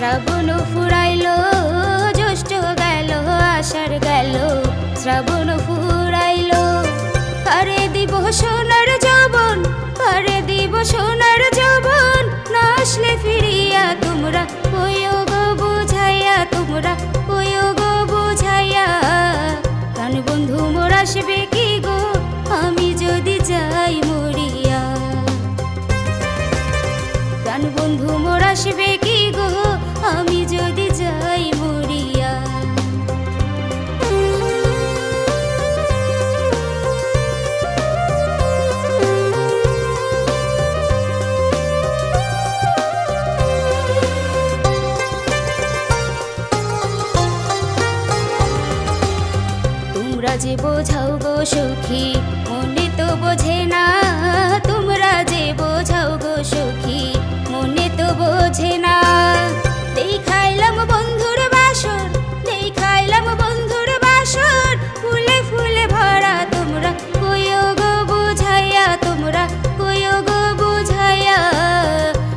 শ্রাবণ ফুরাইলো জ্যৈষ্ঠ গেল আষাঢ় গেল শ্রাবণ ফুরাইলো কারে দিব সোনার যৌবন কারে দিব সোনার যৌবন না আসলে ফিরিয়া তোমরা কইও গো বুঝাইয়া তোমরা কইও গো বুঝাইয়া প্রাণ বন্ধু মোর আসবে কি গো আমি যদি যাই মরিয়া প্রাণ বন্ধু মোর আসবে কি গো আমি যদি যাই মরিয়া তোমরা যে বোঝাও গো সখী মনে তো বোঝে না তোমরা যে বোঝাও গো সখী মনে তো বোঝে না দেখাইলাম বন্ধুর বাসর দেখাইলাম বন্ধুর বাসর ফুলে ফুলে ভরা তোমরা কইও গো বুঝাইয়া তোমরা কইও গো বুঝাইয়া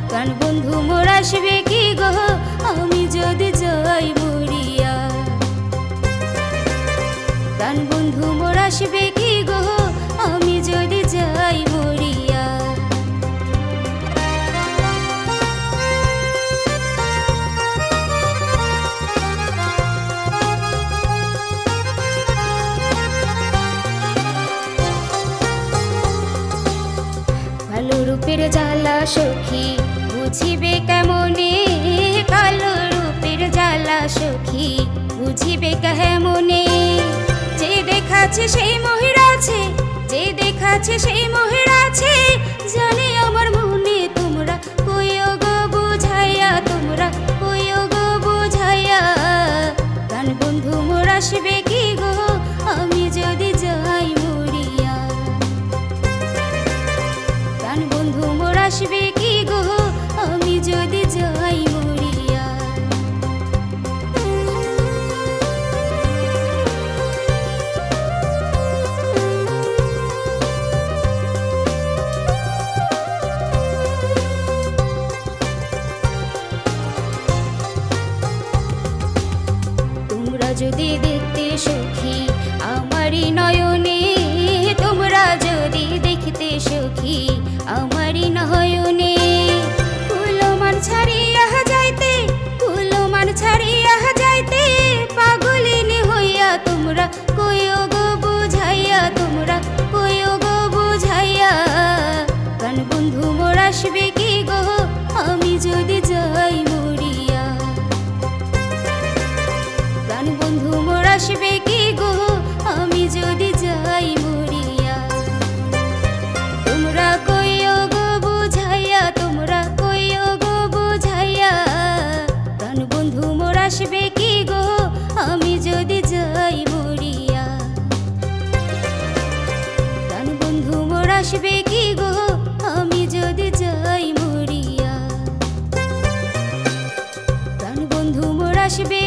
প্রাণ বন্ধু মোর আসবে কি গো আমি যদি যাই মরিয়া প্রাণ বন্ধু মোর আসবে কি গো আমি যদি যাই মরিয়া কালো রূপের জ্বালা সখী বুঝিবে কেমনে কালো রূপের জ্বালা সখী বুঝিবে কেমনে যে দেখাচ্ছে সেই মোহের আছে যে দেখাচ্ছে সেই মোহের আছে জানে আমার মনে তোমরা কইও গো বুঝাইয়া তোমরা কইও গো বুঝাইয়া প্রাণ বন্ধু মোর আসবে কি গো আমি যদি যাই মরিয়া প্রাণ বন্ধু মোর আসবে কি গো আমি যদি যাই মরিয়া তোমরা যদি দেখতে সখী আমারই নয়নে তোমরা যদি দেখতে সখী আমারই নয়নে কুলমান ছাড়িয়া যাইতে কুলমান ছাড়িয়া যাইতে পাগলিনী হইয়া তোমরা কইও গো বুঝাইয়া তোমরা কইও গো বুঝাইয়া প্রাণ বন্ধু মোর আসবে কি গো আমি যদি যাই মরিয়া প্রাণ বন্ধু মোর আসবে কি গো আমি যদি যাই মরিয়া তোমরা কইও গো বুঝাইয়া তোমরা কইও গো বুঝাইয়া প্রাণ বন্ধু মোর আসবে কি গো আমি যদি যাই মরিয়া প্রাণ বন্ধু মোর আসবে কি গো আমি যদি যাই মরিয়া প্রাণ বন্ধু মোর আসবে